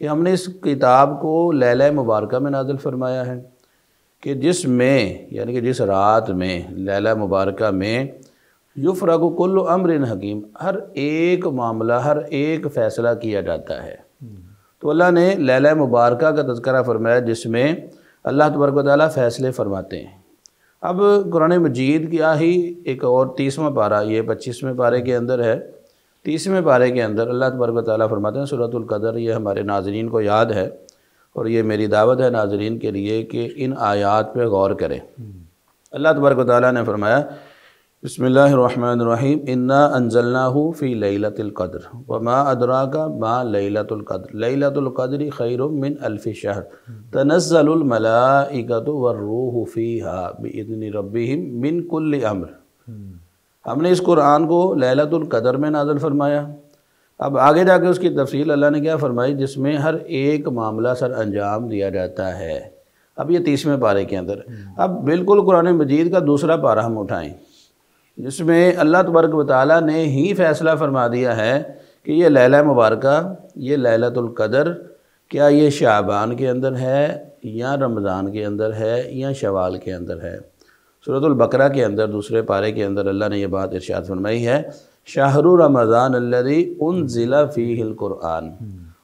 کہ ہم نے اس کتاب کو لیلہ مبارکہ میں نازل فرمایا ہے کہ جس میں یعنی کہ جس رات میں لیلہ مبارکہ میں یفرغ کل امر حکیم ہر ایک معاملہ ہر ایک فیصلہ کیا جاتا ہے۔ تو اللہ نے لیلہ مبارکہ کا تذکرہ فرمایا جس میں اللہ تبارک و تعالیٰ فیصلے فرماتے ہیں۔ اب قرآن مجید کی ہی ایک اور 30واں پارہ، یہ 25ویں پارے کے اندر ہے، 30ویں پارے کے اندر اللہ تبارک و تعالیٰ فرماتے ہیں سورۃ القدر، یہ ہمارے ناظرین کو یاد ہے اور یہ میری دعوت ہے ناظرین کے لیے کہ ان آیات پہ غور کریں۔ اللہ تبارک و تعالیٰ نے فرمایا بسم اللہ الرحمن الرحیم انا انزلناہ فی لیلۃ القدر وما ادراک ما لیلۃ القدر لیلۃ القدر خیر من الف شہر تنزل الملائکۃ والروح فیہا باذن ربہم من کل امر۔ ہم نے اس قرآن کو لیلۃ القدر میں نازل فرمایا۔ اب آگے جا کے اس کی تفصیل اللہ نے کیا فرمائی، جس میں ہر ایک معاملہ سر انجام دیا جاتا ہے۔ اب یہ 30ویں پارے کے اندر اب بالکل قرآن مجید کا دوسرا پارہ ہم اٹھائیں جس میں اللہ تبارک و تعالیٰ نے ہی فیصلہ فرما دیا ہے کہ یہ لیلہ مبارکہ، یہ لیلۃ القدر، کیا یہ شعبان کے اندر ہے یا رمضان کے اندر ہے یا شوال کے اندر ہے۔ سورۃ البقرہ کے اندر دوسرے پارے کے اندر اللہ نے یہ بات ارشاد فرمائی ہے شہر رمضان الذی انزل فیہ القرآن،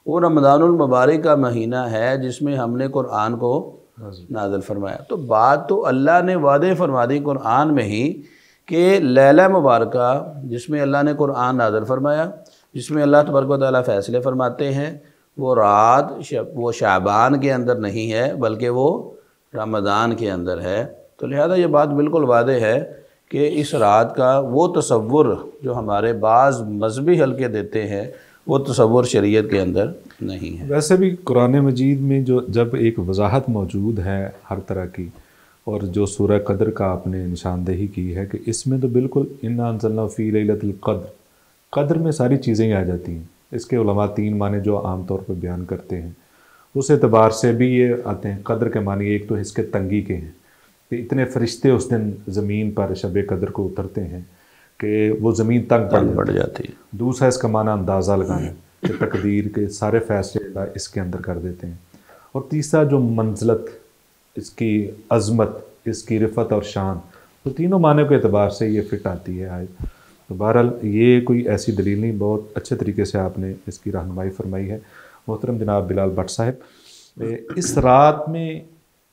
وہ رمضان المبارک کا مہینہ ہے جس میں ہم نے قرآن کو نازل فرمایا۔ تو بات تو اللہ نے وعدے فرما دی قرآن میں ہی کہ لیلہ مبارکہ جس میں اللہ نے قرآن نازل فرمایا، جس میں اللہ تبارک و تعالیٰ فیصلے فرماتے ہیں، وہ رات وہ شعبان کے اندر نہیں ہے بلکہ وہ رمضان کے اندر ہے۔ تو لہذا یہ بات بالکل واضح ہے کہ اس رات کا وہ تصور جو ہمارے بعض مذہبی حلقے دیتے ہیں وہ تصور شریعت کے اندر نہیں ہے۔ ویسے بھی قرآن مجید میں جب ایک وضاحت موجود ہے ہر طرح کی، اور جو سورہ قدر کا آپ نے نشاندہی کی ہے کہ اس میں تو بالکل انا انزلنا فی لیلۃ القدر، قدر میں ساری چیزیں آ جاتی ہیں۔ اس کے علماء 3 معنی جو عام طور پر بیان کرتے ہیں اس اعتبار سے بھی یہ آتے ہیں۔ قدر کے معنی ایک تو اس کے تنگی کے ہیں کہ اتنے فرشتے اس دن زمین پر شب قدر کو اترتے ہیں کہ وہ زمین تنگ پڑ جاتی ہے۔ دوسرا اس کا معنی اندازہ لگانا کہ تقدیر کے سارے فیصلے اس کے اندر کر دیتے ہیں۔ اور تیسرا جو منزلت، اس کی عظمت، اس کی رفعت اور شان، تو تینوں معنی کے اعتبار سے یہ فٹ آتی ہے آیت۔ تو بہرحال یہ کوئی ایسی دلیل نہیں، بہت اچھے طریقے سے آپ نے اس کی رہنمائی فرمائی ہے۔ محترم جناب بلال بٹ صاحب، اس رات میں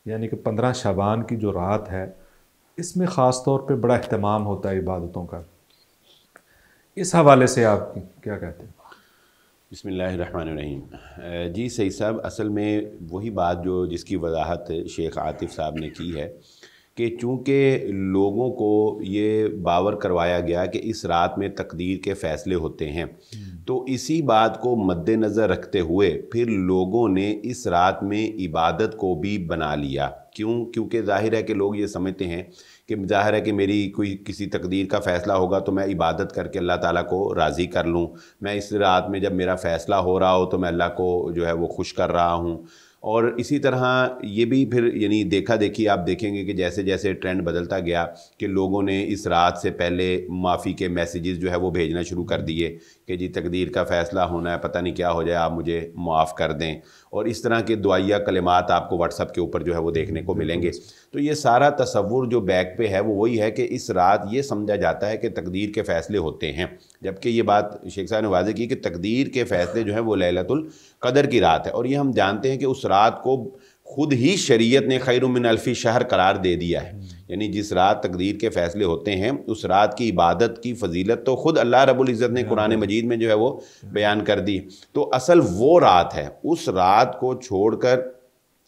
یعنی کہ 15 شعبان کی جو رات ہے اس میں خاص طور پہ بڑا اہتمام ہوتا ہے عبادتوں کا، اس حوالے سے آپ کیا کہتے ہیں؟ بسم اللہ الرحمن الرحیم۔ جی سعید صاحب، اصل میں وہی بات جس کی وضاحت شیخ عاطف صاحب نے کی ہے کہ چونکہ لوگوں کو یہ باور کروایا گیا کہ اس رات میں تقدیر کے فیصلے ہوتے ہیں، تو اسی بات کو مد نظر رکھتے ہوئے پھر لوگوں نے اس رات میں عبادت کو بھی بنا لیا۔ کیونکہ ظاہر ہے کہ لوگ یہ سمجھتے ہیں کہ ظاہر ہے کہ میری کوئی کسی تقدیر کا فیصلہ ہوگا تو میں عبادت کر کے اللہ تعالیٰ کو راضی کر لوں، میں اس رات میں جب میرا فیصلہ ہو رہا ہو تو میں اللہ کو جو ہے وہ خوش کر رہا ہوں۔ اور اسی طرح یہ بھی پھر یعنی دیکھا دیکھی آپ دیکھیں گے کہ جیسے جیسے ٹرینڈ بدلتا گیا کہ لوگوں نے اس رات سے پہلے معافی کے میسیجز جو ہے وہ بھیجنا شروع کر دیے کہ جی تقدیر کا فیصلہ ہونا ہے، پتہ نہیں کیا ہو جائے، آپ مجھے معاف کر دیں، اور اس طرح کے دعائیہ کلمات آپ کو واٹس ایپ کے اوپر جو ہے وہ دیکھنے کو ملیں گے۔ تو یہ سارا تصور جو بیک پہ ہے وہ وہی ہے کہ اس رات یہ سمجھا جاتا ہے کہ تقدیر کے فیصلے ہوتے ہیں، جبکہ یہ بات شیخ صاحب نے واضح کی کہ تقدیر کے فیصلے جو ہیں وہ لیلۃ القدر کی رات ہے۔ اور یہ ہم جانتے ہیں کہ اس رات کو خود ہی شریعت نے خیر من الف شہر قرار دے دیا ہے، یعنی جس رات تقدیر کے فیصلے ہوتے ہیں اس رات کی عبادت کی فضیلت تو خود اللہ رب العزت نے قرآن مجید میں جو ہے وہ بیان کر دی۔ تو اصل وہ رات ہے، اس رات کو چھوڑ کر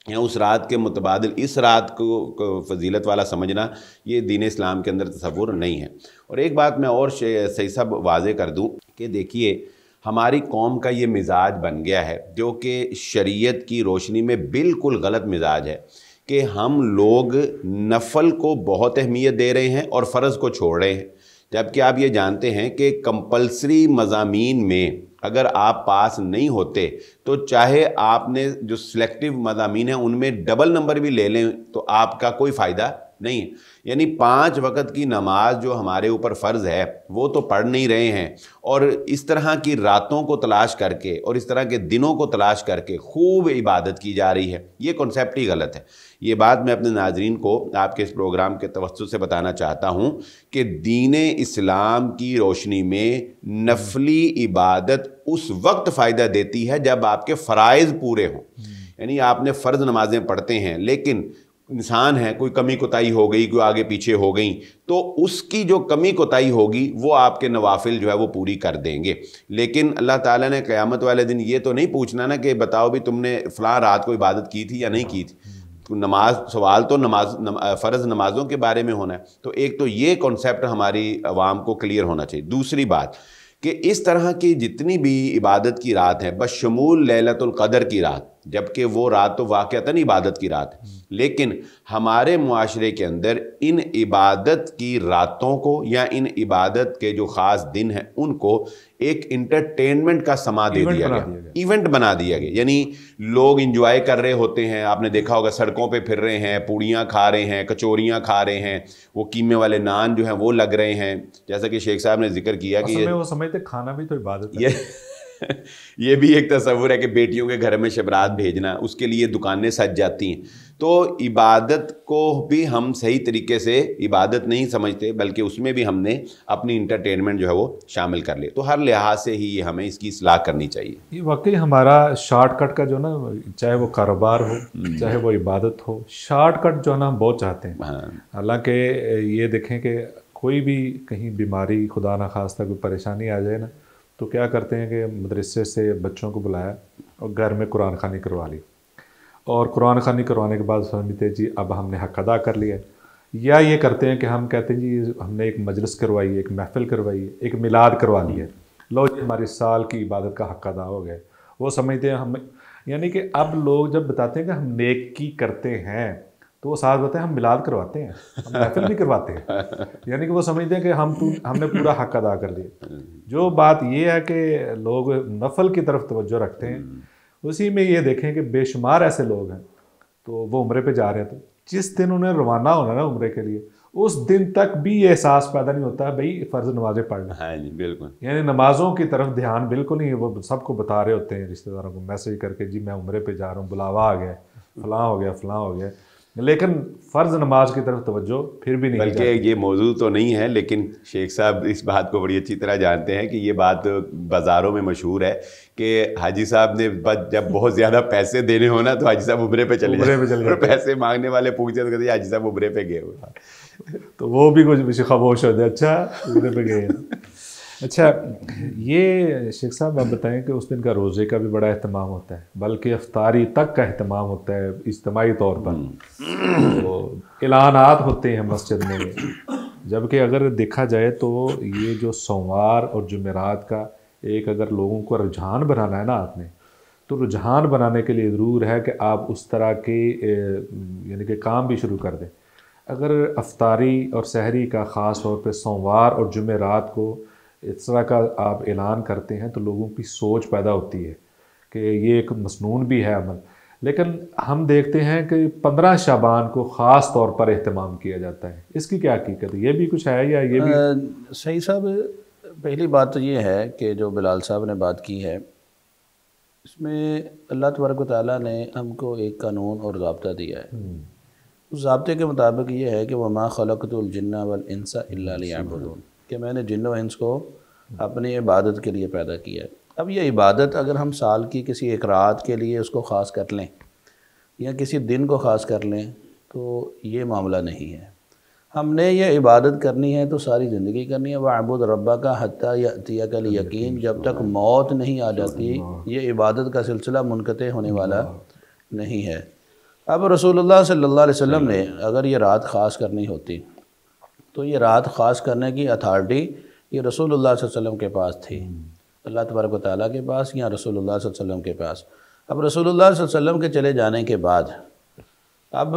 یا اس رات کے متبادل اس رات کو فضیلت والا سمجھنا یہ دین اسلام کے اندر تصور نہیں ہے۔ اور ایک بات میں اور صحیح سب واضح کر دوں کہ دیکھیے ہماری قوم کا یہ مزاج بن گیا ہے جو کہ شریعت کی روشنی میں بالکل غلط مزاج ہے کہ ہم لوگ نفل کو بہت اہمیت دے رہے ہیں اور فرض کو چھوڑ رہے ہیں، جبکہ آپ یہ جانتے ہیں کہ کمپلسری مضامین میں اگر آپ پاس نہیں ہوتے تو چاہے آپ نے جو سلیکٹیو مضامین ہیں ان میں ڈبل نمبر بھی لے لیں تو آپ کا کوئی فائدہ نہیں, یعنی 5 وقت کی نماز جو ہمارے اوپر فرض ہے وہ تو پڑھ نہیں رہے ہیں, اور اس طرح کی راتوں کو تلاش کر کے اور اس طرح کے دنوں کو تلاش کر کے خوب عبادت کی جا رہی ہے. یہ کنسیپٹ ہی غلط ہے. یہ بات میں اپنے ناظرین کو آپ کے اس پروگرام کے توسط سے بتانا چاہتا ہوں کہ دین اسلام کی روشنی میں نفلی عبادت اس وقت فائدہ دیتی ہے جب آپ کے فرائض پورے ہوں. یعنی آپ نے فرض نمازیں پڑھتے ہیں لیکن انسان ہے, کوئی کمی کوتاہی ہو گئی, کوئی آگے پیچھے ہو گئیں, تو اس کی جو کمی کوتاہی ہوگی وہ آپ کے نوافل جو ہے وہ پوری کر دیں گے. لیکن اللہ تعالیٰ نے قیامت والے دن یہ تو نہیں پوچھنا نا کہ بتاؤ بھی تم نے فلاں رات کو عبادت کی تھی یا نہیں کی تھی. نماز سوال تو فرض نمازوں کے بارے میں ہونا ہے. تو ایک تو یہ کنسیپٹ ہماری عوام کو کلیئر ہونا چاہیے. دوسری بات کہ اس طرح کی جتنی بھی عبادت کی رات ہیں بشمول لیلۃ القدر کی رات, جبکہ وہ رات تو واقعتاً عبادت کی رات ہے, لیکن ہمارے معاشرے کے اندر ان عبادت کی راتوں کو یا ان عبادت کے جو خاص دن ہیں ان کو ایک انٹرٹینمنٹ کا سما دے دیا گیا, ایونٹ بنا دیا گیا. یعنی لوگ انجوائے کر رہے ہوتے ہیں, آپ نے دیکھا ہوگا سڑکوں پہ پھر رہے ہیں, پوڑیاں کھا رہے ہیں, کچوریاں کھا رہے ہیں, وہ قیمے والے نان جو ہیں وہ لگ رہے ہیں, جیسا کہ شیخ صاحب نے ذکر کیا کہ وہ سمجھتے کھانا بھی تو عبادت ہے. یہ بھی ایک تصور ہے کہ بیٹیوں کے گھر میں شبرات بھیجنا, اس کے لیے دکانیں سج جاتی ہیں. تو عبادت کو بھی ہم صحیح طریقے سے عبادت نہیں سمجھتے, بلکہ اس میں بھی ہم نے اپنی انٹرٹینمنٹ جو ہے وہ شامل کر لے. تو ہر لحاظ سے ہی یہ ہمیں اس کی اصلاح کرنی چاہیے. یہ واقعی ہمارا شارٹ کٹ کا جو نا, چاہے وہ کاروبار ہو چاہے وہ عبادت ہو, شارٹ کٹ جو نا ہم بہت چاہتے ہیں. حالانکہ یہ دیکھیں کہ کوئی بھی کہیں بیماری خدا نخواستہ کوئی پریشانی آ جائے نا, تو کیا کرتے ہیں کہ مدرسے سے بچوں کو بلایا اور گھر میں قرآن خوانی کروا لی, اور قرآن خوانی کروانے کے بعد سمجھتے جی اب ہم نے حق ادا کر لیا. یا یہ کرتے ہیں کہ ہم کہتے ہیں جی ہم نے ایک مجلس کروائی, ایک محفل کروائی, ایک میلاد کروا لیا, لو جی ہماری سال کی عبادت کا حق ادا ہو گیا. وہ سمجھتے ہیں ہم, یعنی کہ اب لوگ جب بتاتے ہیں کہ ہم نیکی کرتے ہیں تو وہ ساتھ بتائیں ہم میلاد کرواتے ہیں, ہم محفل نہیں کرواتے ہیں. یعنی کہ وہ سمجھتے ہیں کہ ہم نے پورا حق ادا کر لیا. جو بات یہ ہے کہ لوگ نفل کی طرف توجہ رکھتے ہیں, اسی میں یہ دیکھیں کہ بے شمار ایسے لوگ ہیں تو وہ عمرے پہ جا رہے ہیں, تو جس دن انہیں روانہ ہونا نا عمرے کے لیے, اس دن تک بھی یہ احساس پیدا نہیں ہوتا ہے بھائی فرض نمازیں پڑھنا. ہاں جی بالکل. یعنی نمازوں کی طرف دھیان بالکل نہیں. وہ سب کو بتا رہے ہوتے ہیں رشتہ داروں کو میسج کر کے, جی میں عمرے پہ جا رہا ہوں, بلاوا آ گیا, فلاں ہو گیا فلاں ہو گیا, لیکن فرض نماز کی طرف توجہ پھر بھی نہیں. بلکہ یہ موضوع تو نہیں ہے, لیکن شیخ صاحب اس بات کو بڑی اچھی طرح جانتے ہیں کہ یہ بات بازاروں میں مشہور ہے کہ حاجی صاحب نے جب بہت زیادہ پیسے دینے ہونا تو حاجی صاحب عمرے پہ چلے جاتے, اور پیسے مانگنے والے پوچھتے تو کہتے حاجی صاحب عمرے پہ گئے ہوئے, تو وہ بھی کچھ خاموش ہوتے ہیں, اچھا عمرے پہ گئے. اچھا یہ شیخ صاحب آپ بتائیں کہ اس دن کا روزے کا بھی بڑا اہتمام ہوتا ہے, بلکہ افطاری تک کا اہتمام ہوتا ہے اجتماعی طور پر. تو اعلانات ہوتے ہیں مسجد میں, جبکہ اگر دیکھا جائے تو یہ جو سوموار اور جمعرات کا ایک اگر لوگوں کو رجحان بنانا ہے نا آپ نے, تو رجحان بنانے کے لیے ضرور ہے کہ آپ اس طرح کے یعنی کہ کام بھی شروع کر دیں. اگر افطاری اور سحری کا خاص طور پہ سوموار اور جمعرات کو اس طرح کا آپ اعلان کرتے ہیں تو لوگوں کی سوچ پیدا ہوتی ہے کہ یہ ایک مسنون بھی ہے عمل. لیکن ہم دیکھتے ہیں کہ 15 شعبان کو خاص طور پر اہتمام کیا جاتا ہے, اس کی کیا حقیقت ہے؟ یہ بھی کچھ ہے یا یہ بھی؟ صحیح صاحب, پہلی بات تو یہ ہے کہ جو بلال صاحب نے بات کی ہے اس میں اللہ تبارک و تعالیٰ نے ہم کو ایک قانون اور ضابطہ دیا ہے. اس ضابطے کے مطابق یہ ہے کہ وَمَا خَلَقْتُ الْجِنَّ وَالْإِنسَ إِلَّا لِيَعْبُدُونَ, کہ میں نے جن و انس کو اپنی عبادت کے لیے پیدا کیا ہے. اب یہ عبادت اگر ہم سال کی کسی ایک رات کے لیے اس کو خاص کر لیں یا کسی دن کو خاص کر لیں تو یہ معاملہ نہیں ہے. ہم نے یہ عبادت کرنی ہے تو ساری زندگی کرنی ہے. وَاعْبُدْ رَبَّكَ حَتَّى يَأْتِيَكَ الْيَقِينُ, جب تک موت نہیں آ جاتی یہ عبادت کا سلسلہ منقطع ہونے والا نہیں ہے. اب رسول اللہ صلی اللہ علیہ وسلم نے اگر یہ رات خاص کرنی ہوتی تو یہ رات خاص کرنے کی اتھارٹی یہ رسول اللہ صلی اللہ علیہ وسلم کے پاس تھی, اللہ تبارک و تعالیٰ کے پاس یا رسول اللہ صلی اللہ علیہ وسلم کے پاس. اب رسول اللہ صلی اللہ علیہ وسلم کے چلے جانے کے بعد اب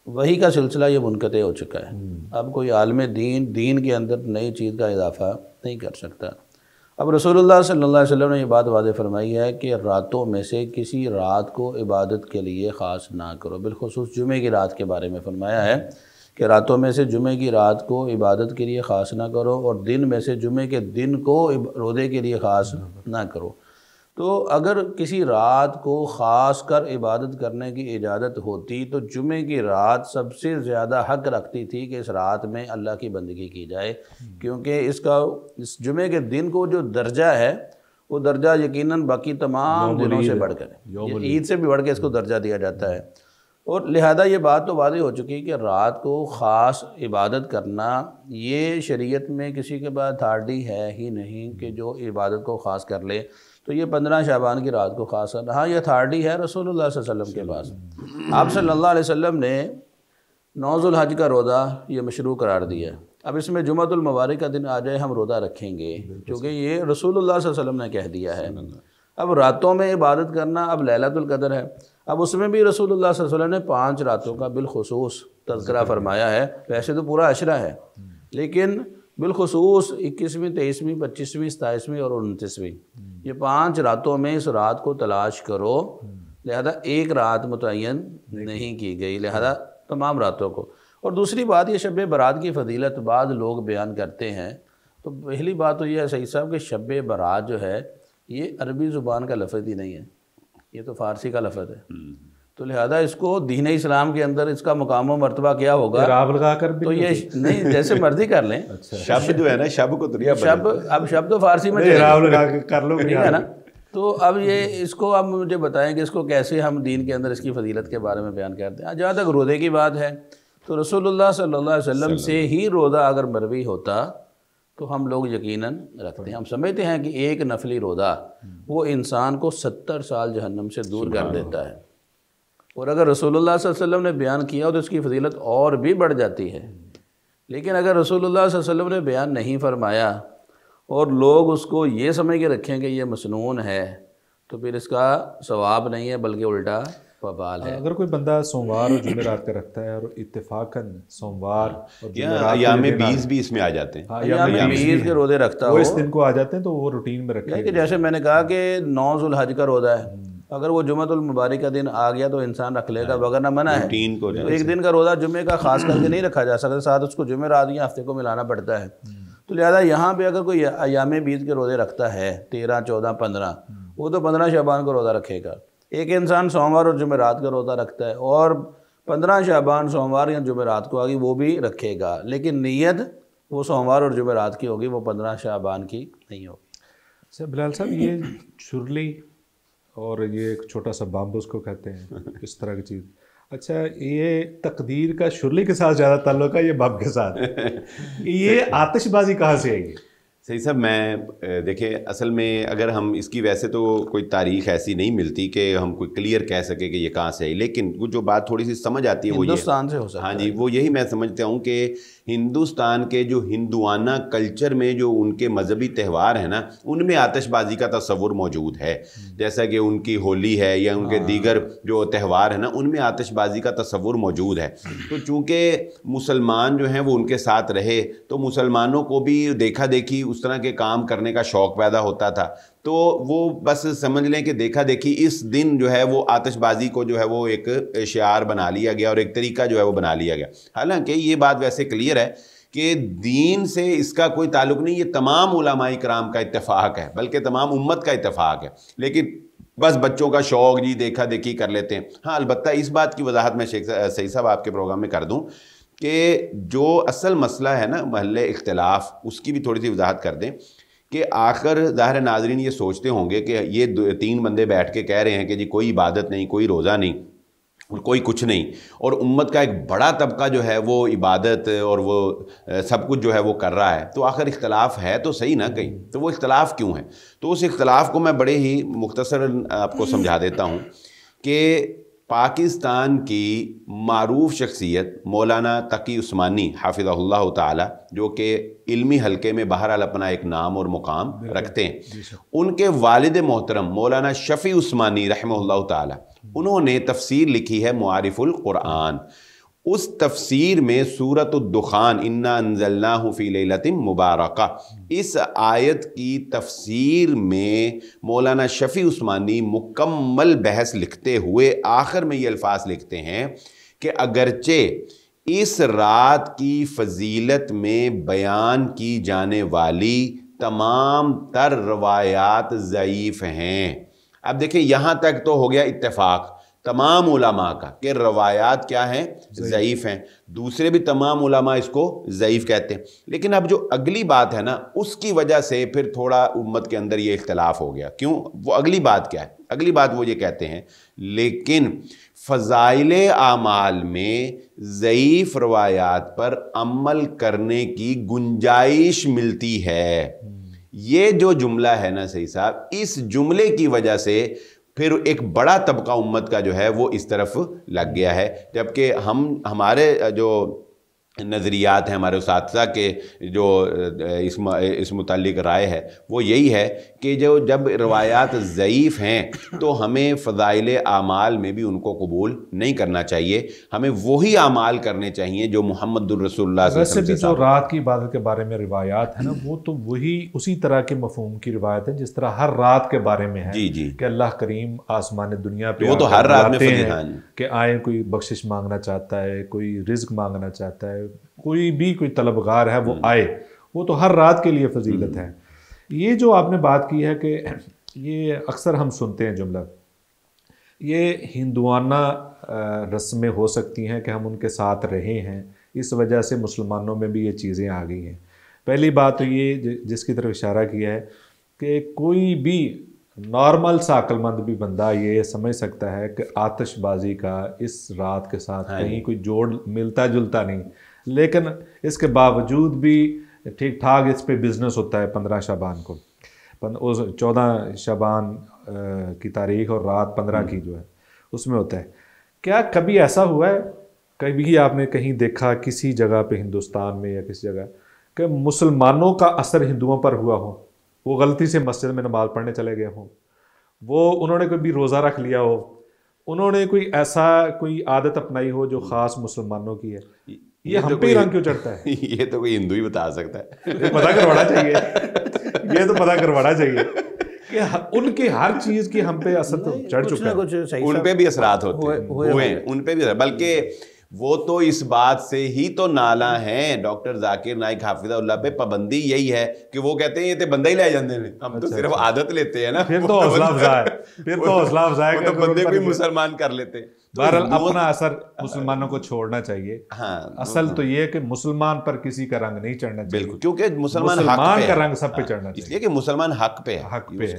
وحی کا سلسلہ یہ منقطع ہو چکا ہے. اب کوئی عالم دین کے اندر نئی چیز کا اضافہ نہیں کر سکتا. اب رسول اللہ صلی اللہ علیہ وسلم نے یہ بات واضح فرمائی ہے کہ راتوں میں سے کسی رات کو عبادت کے لیے خاص نہ کرو. بالخصوص جمعے کی رات کے بارے میں فرمایا ہے کہ راتوں میں سے جمعے کی رات کو عبادت کے لیے خاص نہ کرو اور دن میں سے جمعے کے دن کو روزے کے لیے خاص نہ کرو۔ تو اگر کسی رات کو خاص کر عبادت کرنے کی اجازت ہوتی تو جمعے کی رات سب سے زیادہ حق رکھتی تھی کہ اس رات میں اللہ کی بندگی کی جائے، کیونکہ اس جمعے کے دن کو جو درجہ ہے وہ درجہ یقیناً باقی تمام دنوں سے بڑھ کر ہے، عید سے بھی بڑھ کے اس کو درجہ دیا جاتا ہے۔ اور لہذا یہ بات تو واضح ہو چکی کہ رات کو خاص عبادت کرنا یہ شریعت میں کسی کے پاس اتھارٹی ہے ہی نہیں کہ جو عبادت کو خاص کر لے۔ تو یہ 15 شعبان کی رات کو خاص کرنا، ہاں یہ اتھارٹی ہے رسول اللہ صلی اللہ علیہ وسلم کے پاس۔ آپ صلی اللہ علیہ وسلم نے 9 ذوالحج کا روزہ یہ مشروع قرار دیا ہے۔ اب اس میں جمعۃ المبارک کا دن آ جائے ہم روزہ رکھیں گے کیونکہ یہ رسول اللہ صلی اللہ علیہ وسلم نے کہہ دیا ہے۔ اب راتوں میں عبادت کرنا اب لیلۃ القدر ہے، اب اس میں بھی رسول اللہ صلی اللہ علیہ وسلم نے 5 راتوں کا بالخصوص تذکرہ فرمایا ہے۔ ویسے تو پورا عشرہ ہے لیکن بالخصوص 21ویں 23ویں 25ویں 27ویں اور 29ویں یہ 5 راتوں میں اس رات کو تلاش کرو، لہذا ایک رات متعین نہیں کی گئی، لہذا تمام راتوں کو۔ اور دوسری بات یہ شب برات کی فضیلت بعض لوگ بیان کرتے ہیں، تو پہلی بات تو یہ ہے سعید صاحب کہ شب برات جو ہے یہ عربی زبان کا لفظ ہی نہیں ہے، یہ تو فارسی کا لفظ ہے، تو لہذا اس کو دین اسلام کے اندر اس کا مقام و مرتبہ کیا ہوگا، راب لگا کر بھی تو یہ نہیں جیسے مرضی کر لیں۔ شب جو ہے نا، شب کو شب اب شب تو فارسی میں راب لگا کے کر لو ٹھیک ہے نا۔ تو اب یہ اس کو اب مجھے بتائیں کہ اس کو کیسے ہم دین کے اندر اس کی فضیلت کے بارے میں بیان کرتے ہیں۔ جہاں تک روزے کی بات ہے تو رسول اللہ صلی اللہ علیہ وسلم سے ہی روزہ اگر مروی ہوتا تو ہم لوگ یقیناً رکھتے ہیں۔ ہم سمجھتے ہیں کہ ایک نفلی روزہ وہ انسان کو 70 سال جہنم سے دور کر دیتا ہے، اور اگر رسول اللہ صلی اللہ علیہ وسلم نے بیان کیا تو اس کی فضیلت اور بھی بڑھ جاتی ہے۔ لیکن اگر رسول اللہ صلی اللہ علیہ وسلم نے بیان نہیں فرمایا اور لوگ اس کو یہ سمجھ کے رکھیں کہ یہ مسنون ہے تو پھر اس کا ثواب نہیں ہے بلکہ الٹا وبال ہے۔ اگر کوئی بندہ سوموار اور جمعرات کا رکھتا ہے اور اتفاقاً سوموار اور جمعرات ایام 20 بھی اس میں آ جاتے ہیں، ایام 20 کے روزے رکھتا ہو، وہ اس دن کو آ جاتے ہیں تو وہ روٹین میں رکھے کہ جیسے میں نے کہا کہ 9 ذوالحج کا روزہ ہے، اگر وہ جمعۃ المبارک کا دن آ گیا تو انسان رکھ لے گا، وغیرہ منع ہے۔ روٹین کو تو ایک دن کا روزہ جمعے کا خاص کر کے نہیں رکھا جا سکتا، ساتھ اس کو جمعرات یا ہفتے کو ملانا پڑتا ہے۔ تو لہذا یہاں پہ اگر کوئی ایام 20 کے روزے رکھتا ہے 13 14 15 وہ تو 15 شعبان کا روزہ رکھے گا۔ ایک انسان سوموار اور جمعرات کا روزہ رکھتا ہے اور 15 شعبان سوموار یا جمعرات کو آگی وہ بھی رکھے گا، لیکن نیت وہ سوموار اور جمعرات کی ہوگی، وہ 15 شعبان کی نہیں ہوگی۔ اچھا بلال صاحب، یہ شرلی اور یہ ایک چھوٹا سا بامب اس کو کہتے ہیں، اس طرح کی چیز، اچھا یہ تقدیر کا شرلی کے ساتھ زیادہ تعلق ہے یہ بم کے ساتھ، یہ آتش بازی کہاں سے آئی ہے؟ صحیح صاحب، میں دیکھیں اصل میں اگر ہم اس کی ویسے تو کوئی تاریخ ایسی نہیں ملتی کہ ہم کوئی کلیئر کہہ سکے کہ یہ کہاں سے آئی، لیکن وہ جو بات تھوڑی سی سمجھ آتی ہے وہ ہندوستان سے ہو سکتا ہے۔ ہاں جی، وہ یہی میں سمجھتا ہوں کہ ہندوستان کے جو ہندوانہ کلچر میں جو ان کے مذہبی تہوار ہیں نا ان میں آتش بازی کا تصور موجود ہے، جیسا کہ ان کی ہولی ہے یا ان کے دیگر جو تہوار ہیں نا ان میں آتش بازی کا تصور موجود ہے۔ تو چونکہ مسلمان جو ہیں وہ ان کے ساتھ رہے تو مسلمانوں کو بھی دیکھا دیکھی اس طرح کے کام کرنے کا شوق پیدا ہوتا تھا، تو وہ بس سمجھ لیں کہ دیکھا دیکھی اس دن جو ہے وہ آتش بازی کو جو ہے وہ ایک شعار بنا لیا گیا اور ایک طریقہ جو ہے وہ بنا لیا گیا۔ حالانکہ یہ بات ویسے کلیئر ہے کہ دین سے اس کا کوئی تعلق نہیں، یہ تمام علماء کرام کا اتفاق ہے، بلکہ تمام امت کا اتفاق ہے، لیکن بس بچوں کا شوق جی دیکھا دیکھی کر لیتے ہیں۔ ہاں البتہ اس بات کی وضاحت میں سعید صاحب آپ کے پروگرام میں کر دوں کہ جو اصل مسئلہ ہے نا محل اختلاف، اس کی بھی تھوڑی سی وضاحت کر دیں کہ آخر ظاہر ناظرین یہ سوچتے ہوں گے کہ یہ 3 بندے بیٹھ کے کہہ رہے ہیں کہ جی کوئی عبادت نہیں، کوئی روزہ نہیں اور کوئی کچھ نہیں، اور امت کا ایک بڑا طبقہ جو ہے وہ عبادت اور وہ سب کچھ جو ہے وہ کر رہا ہے، تو آخر اختلاف ہے تو صحیح نا کہیں، تو وہ اختلاف کیوں ہے؟ تو اس اختلاف کو میں بڑے ہی مختصر آپ کو سمجھا دیتا ہوں کہ پاکستان کی معروف شخصیت مولانا تقی عثمانی حافظہ اللہ تعالی، جو کہ علمی حلقے میں بہرحال اپنا ایک نام اور مقام رکھتے ہیں، ان کے والد محترم مولانا شفیع عثمانی رحمہ اللہ تعالی، انہوں نے تفسیر لکھی ہے معارف القرآن۔ اس تفسیر میں سورۃ الدخان انا انزلناہ فی لیلۃ مبارکہ، اس آیت کی تفسیر میں مولانا شفیع عثمانی مکمل بحث لکھتے ہوئے آخر میں یہ الفاظ لکھتے ہیں کہ اگرچہ اس رات کی فضیلت میں بیان کی جانے والی تمام تر روایات ضعیف ہیں۔ اب دیکھیں یہاں تک تو ہو گیا اتفاق تمام علماء کا کہ روایات کیا ہیں؟ ضعیف ہیں۔ دوسرے بھی تمام علماء اس کو ضعیف کہتے ہیں۔ لیکن اب جو اگلی بات ہے نا، اس کی وجہ سے پھر تھوڑا امت کے اندر یہ اختلاف ہو گیا۔ کیوں؟ وہ اگلی بات کیا ہے؟ اگلی بات وہ یہ کہتے ہیں لیکن فضائل اعمال میں ضعیف روایات پر عمل کرنے کی گنجائش ملتی ہے۔ یہ جو جملہ ہے نا سید صاحب، اس جملے کی وجہ سے پھر ایک بڑا طبقہ امت کا جو ہے وہ اس طرف لگ گیا ہے، جبکہ ہمارے جو نظریات ہیں، ہمارے اساتذہ کے جو اس متعلق رائے ہے وہ یہی ہے کہ جب روایات ضعیف ہیں تو ہمیں فضائل اعمال میں بھی ان کو قبول نہیں کرنا چاہیے، ہمیں وہی اعمال کرنے چاہیے جو محمد الرسول اللہ صلی اللہ علیہ وسلم سے جو رات کی عبادت کے بارے میں روایات ہیں نا، وہ تو وہی اسی طرح کے مفہوم کی روایت ہے جس طرح ہر رات کے بارے میں ہے کہ اللہ کریم آسمان دنیا پہ وہ تو ہر رات میں کہ آئیں، کوئی بخشش مانگنا چاہتا ہے، کوئی رزق مانگنا چاہتا ہے، کوئی طلبگار ہے وہ آئے، وہ تو ہر رات کے لیے فضیلت ہے۔ یہ جو آپ نے بات کی ہے کہ یہ اکثر ہم سنتے ہیں جملہ، یہ ہندوانہ رسمیں ہو سکتی ہیں کہ ہم ان کے ساتھ رہے ہیں، اس وجہ سے مسلمانوں میں بھی یہ چیزیں آ گئی ہیں۔ پہلی بات تو یہ جس کی طرف اشارہ کیا ہے کہ کوئی بھی نارمل سا عقل مند بھی بندہ یہ سمجھ سکتا ہے کہ آتش بازی کا اس رات کے ساتھ کہیں کوئی جوڑ ملتا جلتا نہیں، لیکن اس کے باوجود بھی ٹھیک ٹھاک اس پہ بزنس ہوتا ہے 15 شعبان کو، 14 شعبان کی تاریخ اور رات 15 کی جو ہے اس میں ہوتا ہے۔ کیا کبھی ایسا ہوا ہے، کبھی آپ نے کہیں دیکھا کسی جگہ پہ ہندوستان میں یا کسی جگہ کہ مسلمانوں کا اثر ہندوؤں پر ہوا ہو، وہ غلطی سے مسجد میں نماز پڑھنے چلے گئے ہوں، وہ انہوں نے کبھی روزہ رکھ لیا ہو، انہوں نے کوئی عادت اپنائی ہو جو خاص مسلمانوں کی ہے؟ یہ ہم پہ ہی رنگ کیوں چڑھتا ہے؟ یہ تو کوئی ہندو ہی بتا سکتا ہے، پتہ کروانا چاہیے، یہ تو پتہ کروانا چاہیے کہ ان کی ہر چیز کی ہم پہ اثر تو چڑھ چکا ہے، ان پہ بھی اثرات ہوتے ہیں، ان پہ بھی، بلکہ وہ تو اس بات سے ہی تو نالاں ہیں ڈاکٹر ذاکر نائک حافظہ اللہ پہ، پابندی یہی ہے کہ وہ کہتے ہیں یہ تو بندہ ہی لے جاندے ہیں، ہم تو صرف عادت لیتے ہیں نا، پھر تو حوصلہ افزا ہے، وہ تو بندے کو ہی مسلمان کر لیتے ہیں۔ بہرحال اپنا اثر مسلمانوں کو چھوڑنا چاہیے۔ اصل تو یہ کہ مسلمان پر کسی کا رنگ نہیں چڑھنا چاہیے، بالکل، کیونکہ مسلمان کا رنگ سب پہ چڑھنا چاہیے، اس لیے کہ مسلمان حق پہ ہے،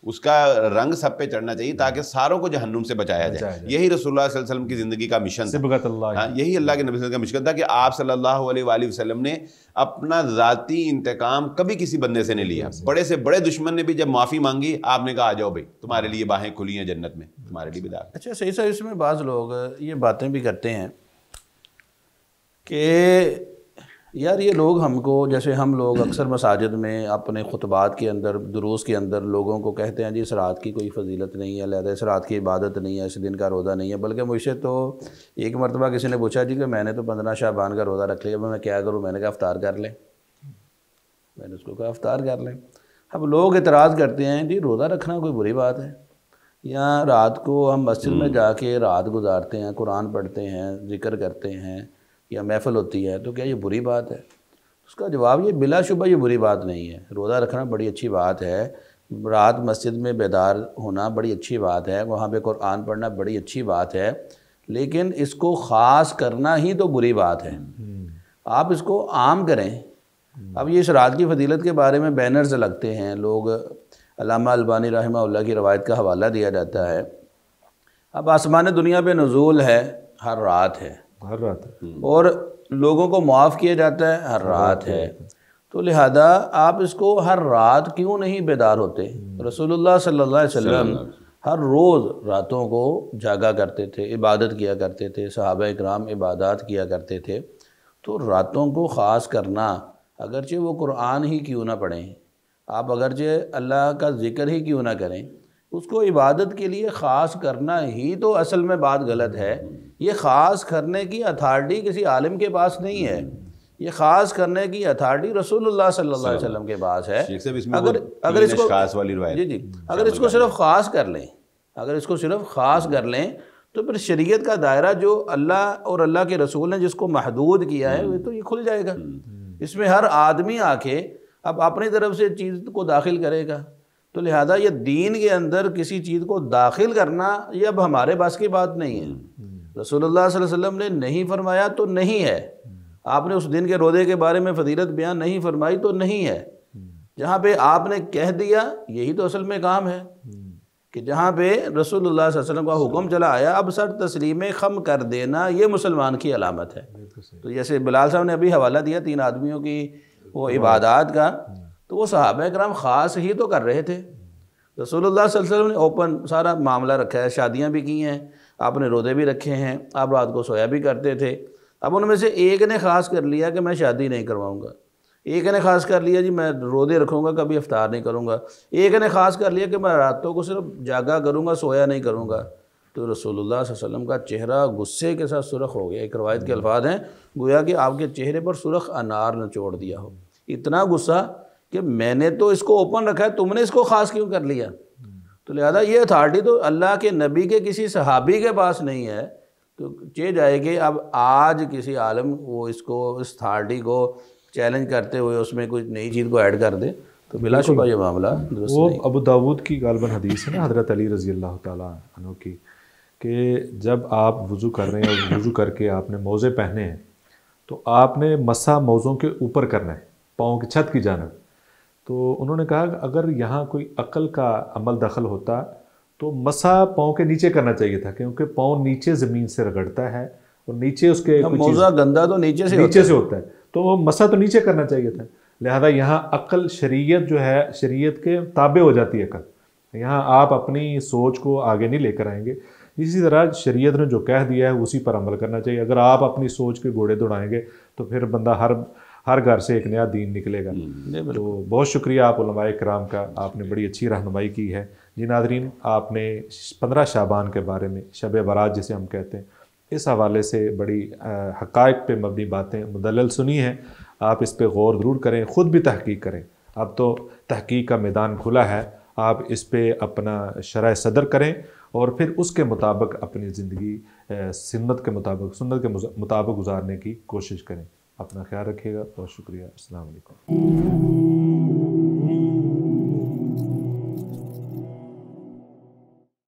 اس کا رنگ سب پہ چڑھنا چاہیے تاکہ ساروں کو جہنم سے بچایا جائے۔ یہی رسول اللہ صلی اللہ علیہ وسلم کی زندگی کا مشن تھا، صبغت اللہ، یہی اللہ کے نبی صلی اللہ علیہ وسلم کا مشن تھا کہ آپ صلی اللہ علیہ وآلہ وسلم نے اپنا ذاتی انتقام کبھی کسی بندے سے نہیں لیا۔ بڑے سے بڑے دشمن نے بھی جب معافی مانگی، آپ نے کہا آ جاؤ بھائی، تمہارے لیے باہیں کھلی ہیں جنت میں، تمہارے لیے بھی داخل۔ اچھا صحیح صحیح، اس میں بعض لوگ یہ باتیں بھی کرتے ہیں کہ یار یہ لوگ ہم کو، جیسے ہم لوگ اکثر مساجد میں اپنے خطبات کے اندر، دروس کے اندر لوگوں کو کہتے ہیں جی اس رات کی کوئی فضیلت نہیں ہے، علیحدہ اس رات کی عبادت نہیں ہے، اس دن کا روزہ نہیں ہے، بلکہ مجھ سے تو ایک مرتبہ کسی نے پوچھا جی کہ میں نے تو 15 شعبان کا روزہ رکھ لیا، میں کیا کروں؟ میں نے کہا افطار کر لیں، میں نے اس کو کہا افطار کر لیں۔ اب لوگ اعتراض کرتے ہیں جی روزہ رکھنا کوئی بری بات ہے، یا رات کو ہم مسجد میں جا کے رات گزارتے ہیں، قرآن پڑھتے ہیں، ذکر کرتے ہیں یا محفل ہوتی ہے، تو کیا یہ بری بات ہے؟ اس کا جواب یہ بلا شبہ یہ بری بات نہیں ہے، روزہ رکھنا بڑی اچھی بات ہے، رات مسجد میں بیدار ہونا بڑی اچھی بات ہے، وہاں پہ قرآن پڑھنا بڑی اچھی بات ہے، لیکن اس کو خاص کرنا ہی تو بری بات ہے۔ آپ اس کو عام کریں۔ اب یہ اس رات کی فضیلت کے بارے میں بینرز لگتے ہیں، لوگ علامہ البانی رحمہ اللہ کی روایت کا حوالہ دیا جاتا ہے، اب آسمان دنیا پہ نزول ہے، ہر رات ہے، ہر رات، اور لوگوں کو معاف کیا جاتا ہے، ہر رات ہے، تو لہذا آپ اس کو ہر رات کیوں نہیں بیدار ہوتے؟ رسول اللہ صلی اللہ علیہ وسلم ہر روز راتوں کو جاگا کرتے تھے، عبادت کیا کرتے تھے، صحابہ اکرام عبادات کیا کرتے تھے، تو راتوں کو خاص کرنا، اگرچہ وہ قرآن ہی کیوں نہ پڑھیں، آپ اگرچہ اللہ کا ذکر ہی کیوں نہ کریں، اس کو عبادت کے لیے خاص کرنا ہی تو اصل میں بات غلط ہے۔ یہ خاص کرنے کی اتھارٹی کسی عالم کے پاس نہیں ہے، یہ خاص کرنے کی اتھارٹی رسول اللہ صلی اللہ علیہ وسلم کے پاس ہے۔ اگر اس کو خاص والی روایت، جی اگر اس کو صرف خاص کر لیں، اگر اس کو صرف خاص کر لیں تو پھر شریعت کا دائرہ جو اللہ اور اللہ کے رسول نے جس کو محدود کیا ہے وہ تو یہ کھل جائے گا. اس میں ہر آدمی آ کے اب اپنی طرف سے چیز کو داخل کرے گا. تو لہذا یہ دین کے اندر کسی چیز کو داخل کرنا یہ اب ہمارے بس کی بات نہیں ہے. رسول اللہ صلی اللہ علیہ وسلم نے نہیں فرمایا تو نہیں ہے. آپ نے اس دن کے روزے کے بارے میں فضیلت بیان نہیں فرمائی تو نہیں ہے. جہاں پہ آپ نے کہہ دیا یہی تو اصل میں کام ہے کہ جہاں پہ رسول اللہ صلی اللہ علیہ وسلم کا حکم چلا آیا اب سر تسلیم خم کر دینا یہ مسلمان کی علامت ہے. تو جیسے بلال صاحب نے ابھی حوالہ دیا 3 آدمیوں کی وہ عبادات کا، تو وہ صحابہ کرام خاص ہی تو کر رہے تھے. رسول اللہ صلی اللہ علیہ وسلم نے اوپن سارا معاملہ رکھا ہے، شادیاں بھی کی ہیں، آپ نے روزے بھی رکھے ہیں، آپ رات کو سویا بھی کرتے تھے. اب ان میں سے ایک نے خاص کر لیا کہ میں شادی نہیں کرواؤں گا، ایک نے خاص کر لیا جی میں روزے رکھوں گا کبھی افطار نہیں کروں گا، ایک نے خاص کر لیا کہ میں راتوں کو صرف جاگا کروں گا سویا نہیں کروں گا. تو رسول اللہ صلی اللہ علیہ وسلم کا چہرہ غصے کے ساتھ سرخ ہو گیا. ایک روایت کے الفاظ ہیں گویا کہ آپ کے چہرے پر سرخ انار نچوڑ دیا ہو. اتنا غصہ کہ میں نے تو اس کو اوپن رکھا ہے، تم نے اس کو خاص کیوں کر لیا؟ تو لہذا یہ اتھارٹی تو اللہ کے نبی کے کسی صحابی کے پاس نہیں ہے. تو چاہے جائے کہ اب آج کسی عالم وہ اس اتھارٹی کو چیلنج کرتے ہوئے اس میں کوئی نئی چیز کو ایڈ کر دے تو بلا شبہ یہ معاملہ درست وہ نہیں. ابو داود کی غالباً حدیث ہے نا حضرت علی رضی اللہ تعالیٰ عنہ کی، کہ جب آپ وضو کر رہے ہیں اور وضو کر کے آپ نے موزے پہنے ہیں تو آپ نے مسح موزوں کے اوپر کرنا ہے، پاؤں کی چھت کی جانب. تو انہوں نے کہا کہ اگر یہاں کوئی عقل کا عمل دخل ہوتا تو مسح پاؤں کے نیچے کرنا چاہیے تھا، کیونکہ پاؤں نیچے زمین سے رگڑتا ہے اور نیچے اس کے موزہ گندا تو نیچے سے ہوتا ہے، تو وہ مسح تو نیچے کرنا چاہیے تھا. لہذا یہاں عقل شریعت جو ہے شریعت کے تابع ہو جاتی ہے عقل. یہاں آپ اپنی سوچ کو آگے نہیں لے کر آئیں گے. اسی طرح شریعت نے جو کہہ دیا ہے اسی پر عمل کرنا چاہیے. اگر آپ اپنی سوچ کے گھوڑے دوڑائیں گے تو پھر بندہ ہر گھر سے ایک نیا دین نکلے گا. تو بہت شکریہ آپ علماء کرام کا، آپ نے بڑی اچھی رہنمائی کی ہے. جی ناظرین، آپ نے 15 شعبان کے بارے میں، شب برات جسے ہم کہتے ہیں، اس حوالے سے بڑی حقائق پہ مبنی باتیں مدلل سنی ہیں. آپ اس پہ غور ضرور کریں، خود بھی تحقیق کریں. اب تو تحقیق کا میدان کھلا ہے، آپ اس پہ اپنا شرح صدر کریں اور پھر اس کے مطابق اپنی زندگی سنت کے مطابق گزارنے کی کوشش کریں. اپنا خیال رکھیے گا. بہت شکریہ. السلام علیکم.